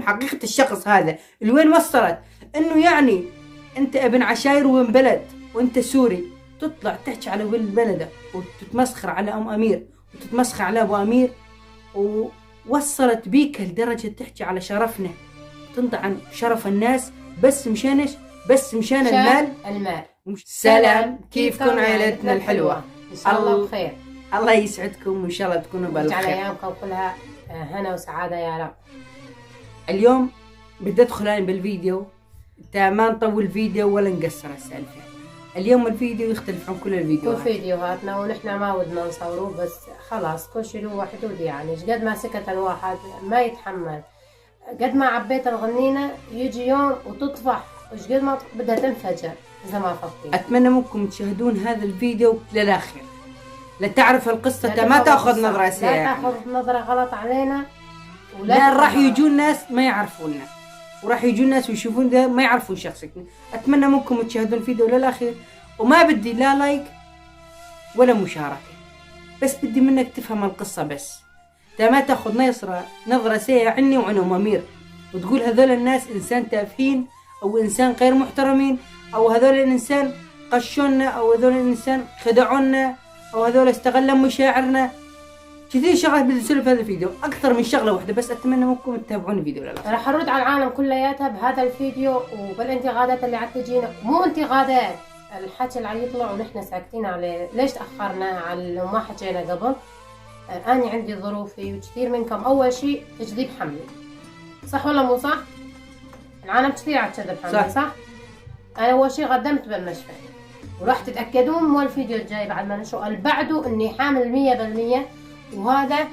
حقيقة الشخص هذا لوين وصلت. انه يعني انت ابن عشاير وابن بلد وانت سوري، تطلع تحكي على ولد بلده وتتمسخر على ام امير وتتمسخر على ابو امير، ووصلت بيك لدرجة تحكي على شرفنا، تنطعن شرف الناس بس مشان المال. سلام، كيفكم عائلتنا الحلوة؟ ان شاء الله بخير. الله يسعدكم وان شاء الله تكونوا بالخير. يجعل ايامكم كلها هنا وسعادة يا رب. اليوم بدي ادخل انا بالفيديو، ما نطول فيديو ولا نقصر السالفة. اليوم الفيديو يختلف عن كل الفيديوهات، كل فيديوهاتنا ونحن ما ودنا نصوره، بس خلاص كل شيء له حدود. يعني قد ما سكت الواحد ما يتحمل، قد ما عبيت الغنينة يجي يوم وتطفح، وش قد ما بدها تنفجر إذا ما فضيت. أتمنى منكم تشاهدون هذا الفيديو للآخر لتعرف القصة، ما تأخذ نظرة سيئة، لا تأخذ نظرة غلط علينا. لا راح يجون ناس ما يعرفوننا، وراح يجون ناس ويشوفون ده ما يعرفون شخصيتنا. أتمنى منكم تشاهدون الفيديو للآخر، وما بدي لا لايك ولا مشاركة، بس بدي منك تفهم القصة بس. ما تأخذ نظرة سيئة عني وعن أم أمير وتقول هذول الناس إنسان تافهين أو إنسان غير محترمين، أو هذول الإنسان قشونا، أو هذول الإنسان خدعونا، أو هذول استغلوا مشاعرنا. كثير شغلات بدي أسولف في هذا الفيديو، أكثر من شغلة واحدة، بس أتمنى منكم تتابعون الفيديو للآخر. راح أرد على العالم كلياتها بهذا الفيديو وبالانتقادات اللي عتجينا. مو انتقادات، الحكي اللي يطلع ونحن ساكتين عليه. ليش تأخرنا على وما حكينا قبل؟ أنا عندي ظروفي وكثير منكم أول شيء تجذيب حملي، صح ولا مو صح؟ العالم كثير عتجذب حملي، صح؟ أنا أول شيء قدمت بالمشفى، وراح تتأكدون مو الفيديو الجاي بعد ما نشوف اللي بعده إني حامل 100%. وهذا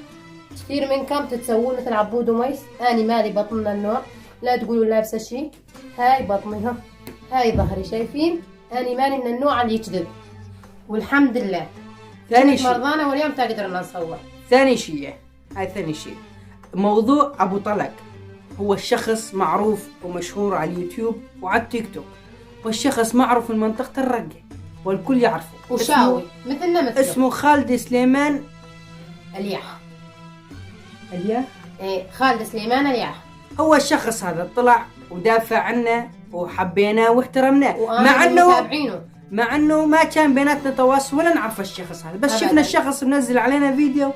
كثير منكم تتسوون مثل عبود وميس. أنا مالي بطن النوع، لا تقولوا لابسة شيء، هاي بطني، هاي ظهري، شايفين؟ أنا مالي من النوع اللي يكذب، والحمد لله. ثاني شيء مرضانا واليوم تقدرنا نصور. ثاني شيء موضوع أبو طلق. هو الشخص معروف ومشهور على اليوتيوب وعلى التيك توك، والشخص معروف في منطقة الرقة والكل يعرفه، وشاوي مثلنا. اسمه خالد سليمان الياح. إيه، خالد سليمان الياح. هو الشخص هذا طلع ودافع عنه وحبيناه واحترمناه، مع انه ما كان بيناتنا تواصل ولا نعرف الشخص هذا، بس شفنا الشخص منزل علينا فيديو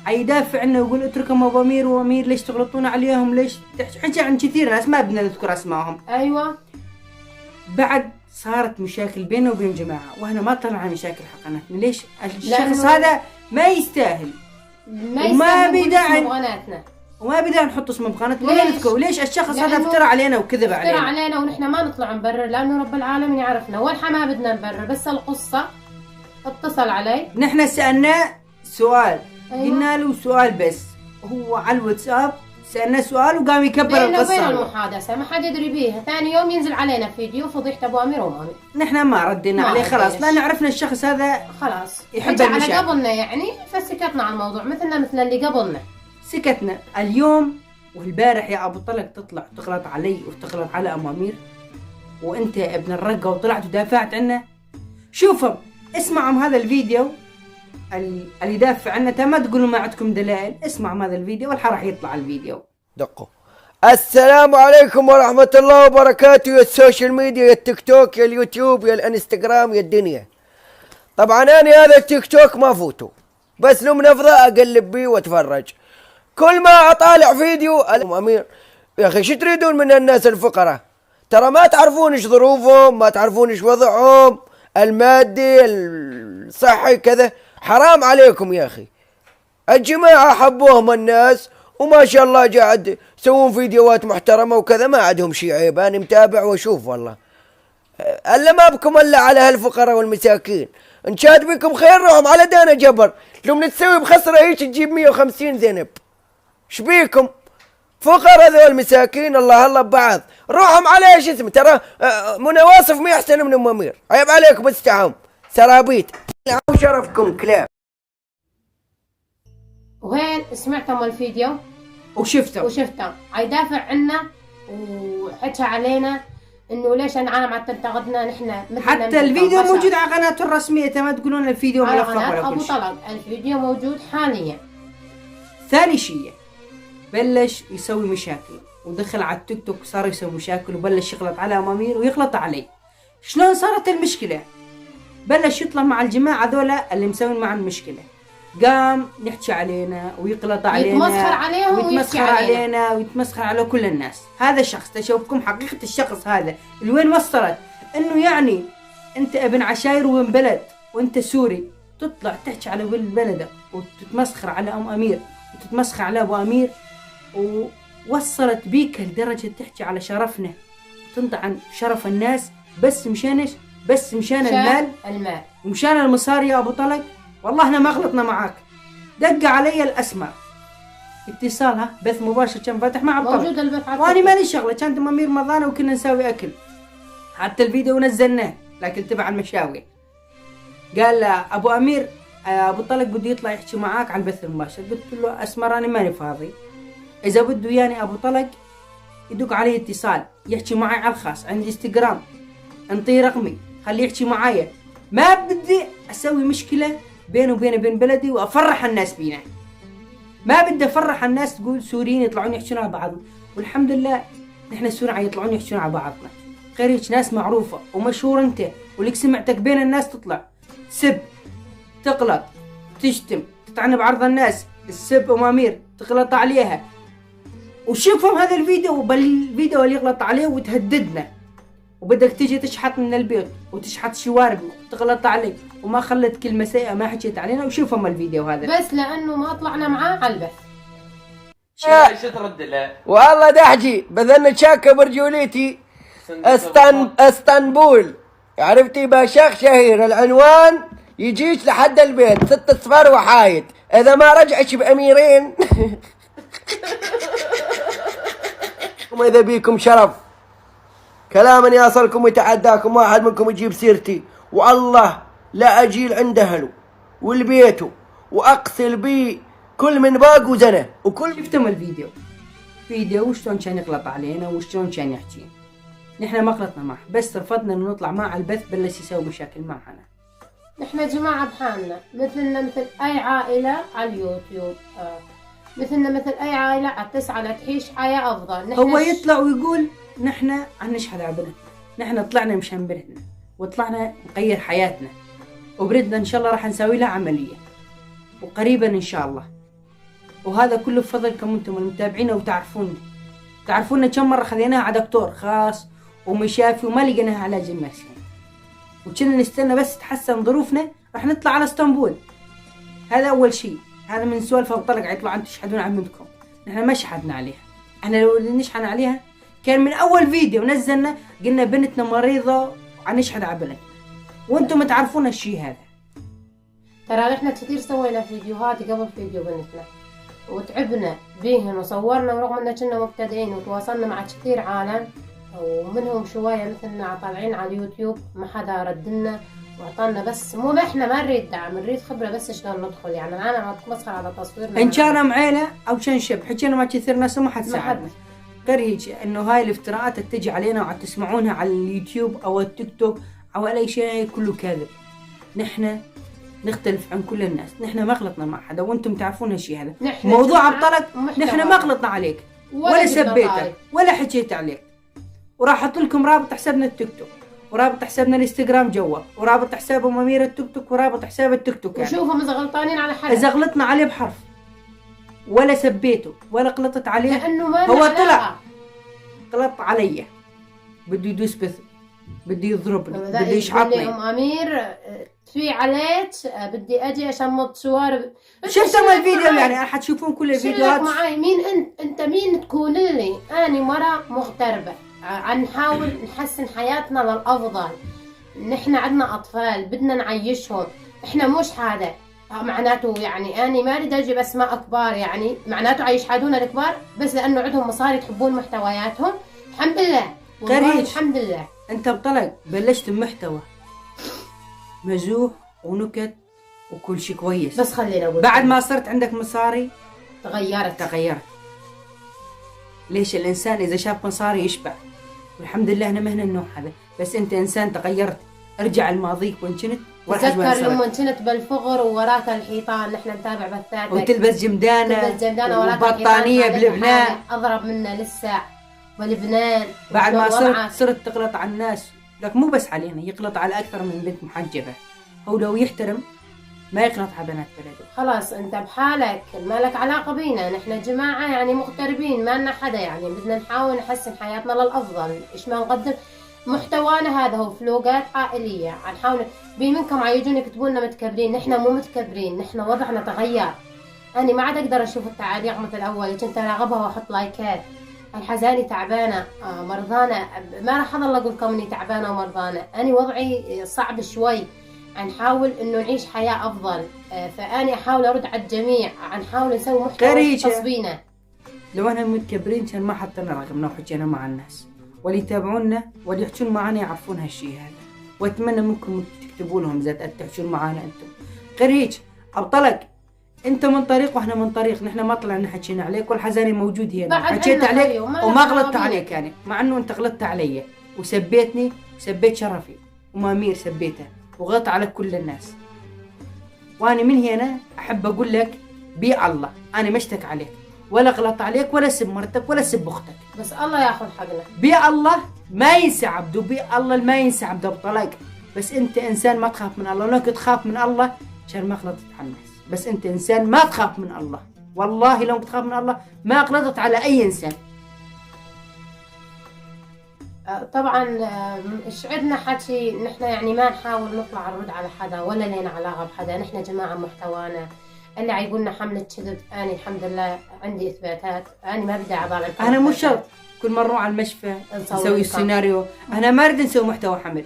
يدافع عنه ويقول اتركهم ابو امير وامير، ليش تغلطون عليهم، ليش حكي عن كثير ناس ما بدنا نذكر اسمائهم. ايوه. بعد صارت مشاكل بينه وبين جماعه، واحنا ما طلعنا مشاكل حقناتنا. ليش الشخص هذا ما يستاهل، وما بدنا نحط اسمه بقناتنا ولا نذكره. ليش الشخص هذا افترى علينا وكذب علينا ونحن ما نطلع نبرر، لانه رب العالمين يعرفنا، والحين ما بدنا نبرر. بس القصه اتصل علي، نحن سالناه سؤال. أيوة. قلنا له سؤال بس، هو على الواتساب سالناه سؤال وقام يكبر القصه. بين المحادثه ما حد يدري بيها. ثاني يوم ينزل علينا فيديو فضيحه ابو امير ومامي. نحن ما ردينا عليه خلاص، لان عرفنا الشخص هذا خلاص يحب المشاكل. على قبلنا يعني، فسكتنا على الموضوع مثل اللي قبلنا سكتنا. اليوم والبارح يا ابو طلق تطلع تغلط علي وتغلط على ام امير، وانت ابن الرقه وطلعت ودافعت عنه. شوفوا اسمعوا هذا الفيديو اللي يدافع عنه، ما تقولوا ما عندكم دلائل. اسمعوا هذا الفيديو والحين راح يطلع الفيديو. دقوا. السلام عليكم ورحمة الله وبركاته، يا السوشيال ميديا، يا التيك توك، يا اليوتيوب، يا الانستغرام، يا الدنيا. طبعا انا هذا التيك توك ما فوته، بس لو منفضة اقلب بيه واتفرج. كل ما اطالع فيديو امير، يا اخي شو تريدون من الناس الفقراء؟ ترى ما تعرفون ايش ظروفهم، ما تعرفون ايش وضعهم المادي الصحي كذا. حرام عليكم يا اخي. الجماعة حبوهم الناس وما شاء الله قاعد يسوون فيديوهات محترمة وكذا، ما عندهم شي عيب. انا متابع واشوف والله. الا ما بكم الا على هالفقراء والمساكين. ان شاد بكم خير روحهم على دانا جبر. لو نتسوي بخسرة هيك تجيب 150 ذنب. شبيكم فقراء ذول مساكين، الله ببعض. روحهم على ايش اسمه. ترى منواصف ما يحسن من ام امير. عيب عليكم استحهم سرابيت. شرفكم كلاب. وين سمعتم الفيديو وشفته يدافع عنا وحكى علينا انه ليش العالم عم تنتقدنا نحن. حتى الفيديو موجود على قناته الرسميه، ما تقولون الفيديو على ملفق ولا ابو طلق. الفيديو موجود حاليا. ثاني شيء بلش يسوي مشاكل ودخل على التيك توك صار يسوي مشاكل وبلش يغلط على امير ويغلط علي. شلون صارت المشكله؟ بلش يطلع مع الجماعه ذولا اللي مسوين معه المشكله، قام يحكي علينا ويغلط علينا يتمسخر عليهم ويتمسخر علينا ويتمسخر على كل الناس. هذا شخص تشوفكم حقيقه الشخص هذا اللي وين وصلت، انه يعني انت ابن عشاير وابن بلد وانت سوري تطلع تحكي على ولد بلدك وتتمسخر على ام امير وتتمسخر على ابو امير، ووصلت بيك لدرجه تحكي على شرفنا وتنطعن شرف الناس بس مشان بس مشان المال ومشان المصاري يا ابو طلق. والله احنا ما غلطنا معاك. دق علي الاسماء اتصال، ها بث مباشر كان فاتح مع عبد موجود البث وانا مالي شغله، كانت ام امير رمضان وكنا نسوي اكل، حتى الفيديو نزلناه الاكل تبع المشاوي. قال له ابو امير ابو طلق بده يطلع يحكي معاك على البث المباشر. قلت له اسمر انا ماني فاضي، اذا بده ياني ابو طلق يدق علي اتصال يحكي معي على الخاص عندي انستغرام، انطيه رقمي خليه يحكي معايا. ما بدي اسوي مشكله بينه وبين بلدي وافرح الناس بينا، ما بدي افرح الناس تقول سوريين يطلعون يحكون على بعض، والحمد لله نحن السوريين يطلعون يحكون على بعضنا. غير هيك ناس معروفه ومشهور انت ولك سمعتك بين الناس تطلع تسب تغلط تشتم تطعن بعرض الناس، السب ام امير تغلط عليها، وشوفهم هذا الفيديو بالفيديو اللي يغلط عليه وتهددنا، وبدك تيجي تشحط من البيت وتشحط شوارب وتغلط علي وما خلت كلمه سيئه ما حكيت علينا. وشوفهم الفيديو هذا بس لانه ما طلعنا معاه على البث. شو ترد له؟ والله دحجي بذلنا شاكه برجوليتي اسطنبول، عرفتي بشيخ شهير العنوان يجيك لحد البيت 6 صفار وحايد، اذا ما رجعش باميرين واذا بيكم شرف كلاما يصلكم ويتعداكم واحد منكم يجيب سيرتي والله لا اجيل عند اهله والبيته واقتل بيه كل من باق وزنه وكل. شفتم الفيديو وشلون كان يغلط علينا وشلون كان يحكي. نحن ما غلطنا معه بس رفضنا انه نطلع معه على البث، بلش يسوي مشاكل معنا. نحن جماعة بحالنا مثلنا مثل اي عائلة على اليوتيوب، مثلنا مثل اي عائلة تسعى لتعيش حياة افضل. هو يطلع ويقول نحن عم نشحذ على بلدنا، نحن طلعنا مشان بلدنا وطلعنا نغير حياتنا وبردنا ان شاء الله راح نسوي لها عملية وقريبا ان شاء الله. وهذا كله بفضلكم انتم المتابعين وتعرفونا كم مرة خذيناها على دكتور خاص ومشافي وما لقيناها علاج نفسي، وكنا نستنى بس تحسن ظروفنا راح نطلع على اسطنبول. هذا اول شيء، هذا من سوالف ابو طلق يطلعوا انتم تشحدون على بنتكم. نحن ما شحدنا عليها، احنا لو نشحن عليها كان من اول فيديو نزلنا قلنا بنتنا مريضه وعنشحد على بنتنا، وانتم تعرفون الشيء هذا. ترى نحن كثير سوينا فيديوهات قبل فيديو بنتنا وتعبنا بيهن وصورنا، ورغم ان كنا مبتدئين وتواصلنا مع كثير عالم ومنهم شويه مثلنا طالعين على اليوتيوب ما حدا ردنا واعطانا، بس مو احنا ما نريد دعم، نريد خبره بس شلون ندخل. يعني انا ما بتمسخر على تصويرنا ان كان معيله او كان شب، حكينا مع كثير ناس وما حد ساعدنا. غير هيك انه هاي الافتراءات اللي تجي علينا وعم تسمعونها على اليوتيوب او التيك توك او اي شيء كله كاذب. نحن نختلف عن كل الناس، نحن ما غلطنا مع حدا وانتم تعرفون هالشيء هذا. موضوع الطلق نحن ما غلطنا عليك ولا سبيتك ولا حكيت عليك، وراح احط لكم رابط حسابنا التيك توك ورابط حسابنا الانستغرام جوا ورابط حساب ام امير التيك توك ورابط حساب التيك توك. يعني وشوفهم اذا غلطانين على حدا، اذا غلطنا عليه بحرف ولا سبيته ولا غلطت عليه لانه ما هو طلع غلط علي بده يدوس بث بده يضربني بده يشعطني. ام امير في عليك بدي اجي اشمط شوارب. شفتم الفيديو؟ يعني راح تشوفون كل الفيديوهات. معي مين انت مين تكون لي؟ اني مرة مغتربة عم نحاول نحسن حياتنا للافضل. نحن عندنا اطفال بدنا نعيشهم، احنا مش هذا معناته يعني اني ما اريد اجيب اسماء كبار، يعني معناته عيشحدونا الكبار بس لانه عندهم مصاري تحبون محتوياتهم. الحمد لله والله الحمد لله. انت بطلق بلشت بمحتوى مزوح ونكت وكل شيء كويس، بس خلينا اقول بعد ما صرت عندك مصاري تغيرت. ليش؟ الانسان اذا شاف مصاري يشبع، والحمد لله انا مهنا النوع هذا. بس انت انسان تغيرت، ارجع لماضيك وين كنت. تذكر لما كنت بالفغر ووراك الحيطان نحن نتابع بثاتك وتلبس جمدانه وراك وبطانيه بلبنان اضرب منه لسه ولبنان بعد ما وشلون وضعك. صرت تغلط على الناس، لك مو بس علينا، يغلط على اكثر من بنت محجبه. هو لو يحترم ما يغلط على بنات بلده. خلاص انت بحالك، ما لك علاقه بينا، نحن جماعه يعني مغتربين، ما لنا حدا، يعني بدنا نحاول نحسن حياتنا للافضل. ايش ما نقدم محتوانا هذا هو فلوقات عائليه، نحاول. منكم عيجون يكتبوا لنا متكبرين، نحن مو متكبرين، نحن وضعنا تغير. انا ما عاد اقدر اشوف التعاليق مثل اول، كنت اراقبها واحط لايكات. الحزاني تعبانه، مرضانه، ما راح اضل اقول لكم اني تعبانه ومرضانه، انا وضعي صعب شوي. نحاول انه نعيش حياه افضل، فاني احاول ارد على الجميع، نحاول نسوي محتوى يختص بينا. لو احنا متكبرين كان ما حطينا رقمنا وحكينا مع الناس، واللي يتابعونا واللي يحجون معنا يعرفون هالشيء هذا. واتمنى منكم تكتبوا لهم زاد تحجون معنا انتم. غير هيك ابطلك، انت من طريق واحنا من طريق، نحن ما طلعنا حكينا عليك، والحزاني موجود هنا حكيت عليك وما غلطت عليك يعني، مع انه انت غلطت علي وسبيتني وسبيت شرفي ومامير سبيته وغلط على كل الناس. وانا من هنا احب اقول لك بي الله، انا ما اشتك عليك ولا غلط عليك ولا سب مرتك ولا سب اختك، بس الله ياخذ حقنا. بي الله ما ينسى عبده، بي الله ما ينسى عبده بطلاق. بس انت انسان ما تخاف من الله، لو كنت تخاف من الله كان ما غلطت على الناس. بس انت انسان ما تخاف من الله، والله لو تخاف من الله ما غلطت على اي انسان. طبعا ايش عندنا حكي، نحن يعني ما نحاول نطلع نرد على حدا ولا لنا علاقه بحدا، نحن جماعه محتوانا. اللي عيقولنا حمله كذب، انا الحمد لله عندي اثباتات، انا ما بدي اضل. انا مو شرط كل مره نروح على المشفى نسوي السيناريو، انا ما اريد نسوي محتوى حمل،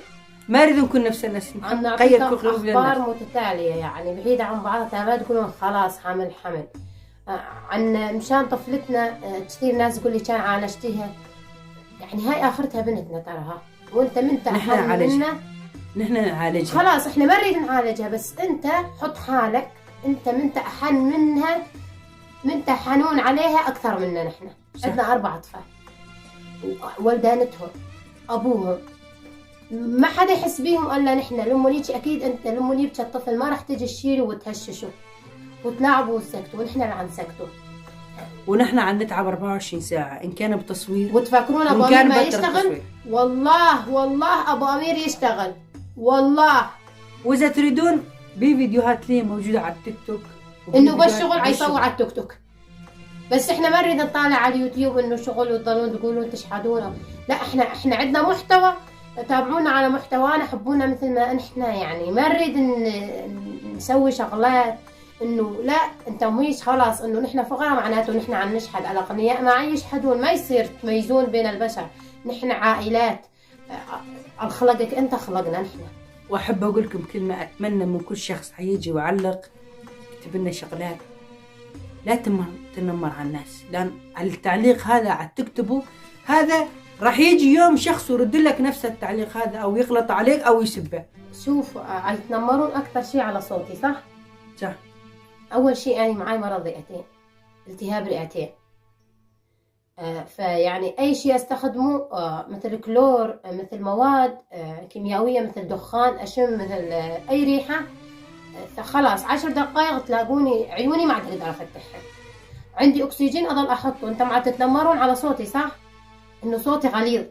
ما اريد نكون نفس الناس، نغير اخبار متتاليه يعني بعيده عن بعضها، ما تقولون خلاص حمل. عن مشان طفلتنا كثير ناس تقول لي كان عالجتيها، يعني هاي اخرتها بنتنا تراها، وانت منت احن منا. نحن نعالجها خلاص، احنا ما نريد نعالجها، بس انت حط حالك، انت منت احن منها، منت حنون عليها اكثر منا. نحن عندنا 4 اطفال، ولدانتهم، ابوهم، ما حدا يحس بيهم الا نحن. لما يجي اكيد انت لما يبكي الطفل ما راح تجي تشيله وتهششه وتلاعبه وتسكته، ونحن اللي نسكته. ونحن عم نتعب 24 ساعة، إن كان بتصوير وتفكرون أبو أمير ما يشتغل؟ والله أبو أمير يشتغل والله. وإذا تريدون بفيديوهات لي موجودة على التيك توك، إنه بس شغل عيصور على التيك توك، بس إحنا ما نريد نطالع على اليوتيوب إنه شغل وتضلون تقولون تشحدونا. لا، إحنا عندنا محتوى، تابعونا على محتوانا، حبونا مثل ما إحنا، يعني ما نريد نسوي شغلات انه لا انت مش خلاص انه نحن فقراء معناته نحن عم نشحد. الاغنياء ما يشحدون، ما يصير تميزون بين البشر، نحن عائلات. الخلقك انت، خلقنا نحن. واحب اقول لكم كلمه، اتمنى من كل شخص حيجي ويعلق يكتب لنا شغلات لا تنمر على الناس، لان التعليق هذا تكتبه هذا راح يجي يوم شخص يرد لك نفس التعليق هذا، او يغلط عليك او يسبه. شوف، يتنمرون اكثر شيء على صوتي، صح؟ صح. أول شيء أنا معي مرض رئتين، التهاب رئتين، فيعني أي شيء أستخدمه مثل كلور، مثل مواد كيميائية، مثل دخان، أشم مثل أي ريحة، فخلاص 10 دقائق تلاقوني عيوني ما عاد أقدر أفتحها. عندي أكسجين أضل أحطه. أنتم عاد تتنمرون على صوتي، صح؟ إنه صوتي غليظ،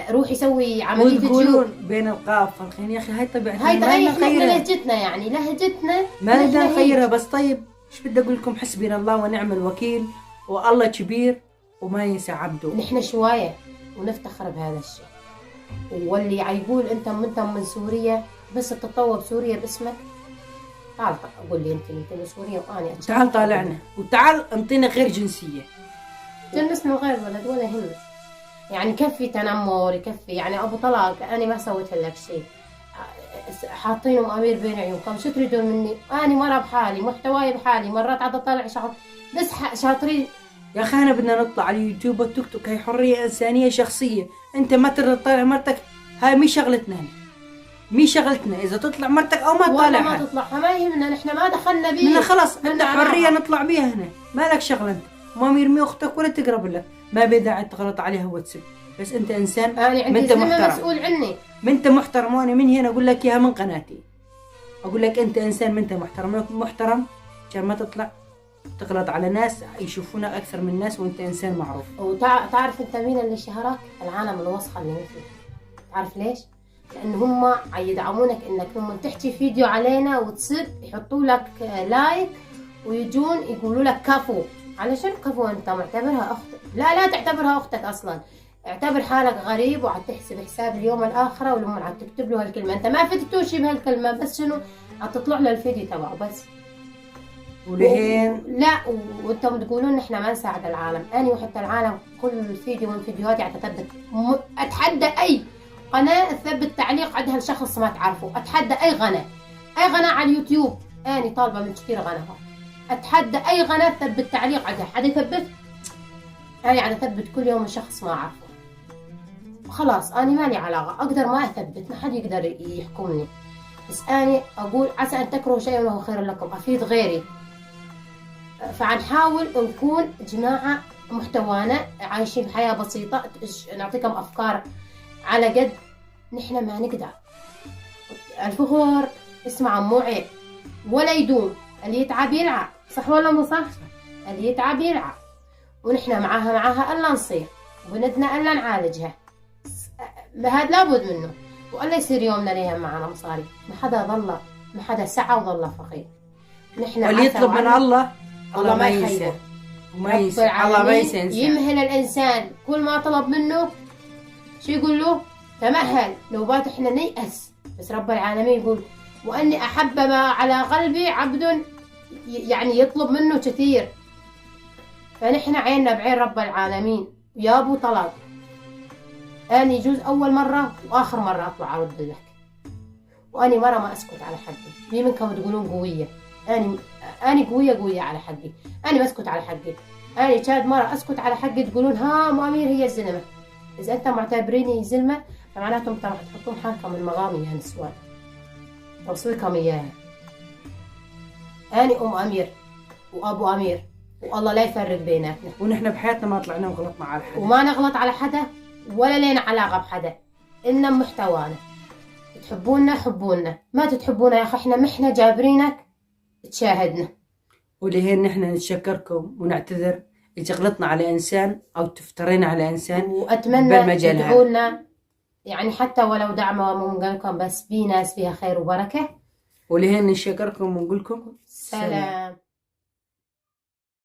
روحي سوي عملية وتقولون بين القاف والخين. يا أخي هاي طبيعتنا، هاي لهجتنا، يعني لهجتنا ما بدنا نغيرها. بس طيب ايش بدي اقول لكم، حسبنا الله ونعم الوكيل، والله كبير وما ينسى عبده. نحن شوية ونفتخر بهذا الشيء. واللي يقول انتم من سوريا، بس تتطور سوريا باسمك، تعال قول لي انت من سوريا وانا تعال طالعنا، وتعال انطينا غير جنسية، جنسنا غير ولد ولا يهمك. يعني يكفي تنمر، يكفي يعني ابو طلاق، انا ما سويت لك شيء، حاطين امير بين عيونكم، شو تريدون مني؟ انا مرة بحالي، محتواي بحالي، مرات عاد اطلع شغل، بس شاطرين. يا اخي احنا بدنا نطلع على اليوتيوب والتيك توك، هي حرية انسانية شخصية، انت ما ترضى تطالع مرتك، هاي مي شغلتنا هنا، مي شغلتنا اذا تطلع مرتك او ما تطالعها. ما تطلعها ما يهمنا، نحن ما دخلنا بيه، خلاص عندنا حرية نطلع بيها هنا، ما لك شغل انت، ما يرمي اختك ولا تقرب لها، ما بدها تغلط عليها وتسب، بس انت انسان، انا عندي زلمة مسؤول عني، انت محترم. وانا من هنا اقول لك اياها من قناتي، اقول لك انت انسان، انت محترم كان ما تطلع تغلط على ناس يشوفونك اكثر من الناس وانت انسان معروف. وتعرف انت مين اللي شهرك؟ العالم الوسخة اللي مثلك. تعرف ليش؟ لأن هم يدعمونك إنك لما تحكي فيديو علينا وتصب يحطوا لك لايك ويجون يقولوا لك كفو. علشان كفو أنت معتبرها أختك؟ لا تعتبرها أختك أصلا. اعتبر حالك غريب وعم تحسب حساب اليوم الآخرة ولما عم تكتب له هالكلمة أنت ما فدتوه شي بهالكلمة، بس شنو عم تطلع له الفيديو تبعه بس. ولهين لا وانتم تقولون احنا ما نساعد العالم. أنا وحتى العالم كل فيديو من فيديوهاتي أتثبت أتحدى أي قناة تثبت تعليق عندها لشخص ما تعرفه. أتحدى أي قناة على اليوتيوب. أنا طالبة من كثير قنوات. أتحدى أي قناة تثبت تعليق عندها. حدا يثبت؟ أنا يعني أثبت كل يوم شخص ما أعرفه. خلاص أنا مالي علاقة، أقدر ما أثبت، ما حد يقدر يحكمني. بس أنا أقول عسى أن تكرهوا شيئا وهو خير لكم، أفيد غيري. فعنحاول نكون جماعة محتوانا عايشين حياة بسيطة، نعطيكم أفكار على قد نحن ما نقدر. الفخور اسمع مو عيب ولا يدوم، اللي يتعب يلعب، صح ولا مو صح؟ اللي يتعب يلعب، ونحن معاها ألا نصير وبندنا ألا نعالجها. هذا لابد منه، وألا يصير يومنا ليها معنا مصاري. ما حدا سعى وظل فقير. نحن واللي يطلب من الله ما يخيبه. الله ما ينسى. يمهل الإنسان كل ما طلب منه. شو يقول له؟ تمهل. نوبات احنا نيأس، بس رب العالمين يقول وأني أحب ما على قلبي عبد، يعني يطلب منه كثير. فنحن عيننا بعين رب العالمين. يا أبو طلب أنا يجوز أول مرة وآخر مرة أطلع أرد لك، وأني مرة ما أسكت على حقي. في منكم تقولون قوية، أنا قوية على حقي. أنا ما أسكت على حقي. أنا كاد مرة أسكت على حقي تقولون ها أم أمير هي الزلمة. إذا أنت معتبريني زلمة فمعناته أنت راح تحطون حالكم المغامي يا نسوان، توصيكم إياها. أنا أم أمير وأبو أمير، والله لا يفرق بيناتنا. ونحن بحياتنا ما طلعنا وغلطنا على حدا، وما نغلط على حدا ولا لنا علاقة بحدا. إننا محتوانا، تحبونا حبونا، ما تتحبونا يا أخي احنا محنا جابرينك تشاهدنا. ولهين نحن نتشكركم ونعتذر إذا غلطنا على إنسان أو تفترينا على إنسان. وأتمنى تدعوا لنا، يعني حتى ولو دعمة ممكنكم، بس في ناس فيها خير وبركة. ولهين نشكركم ونقول لكم سلام.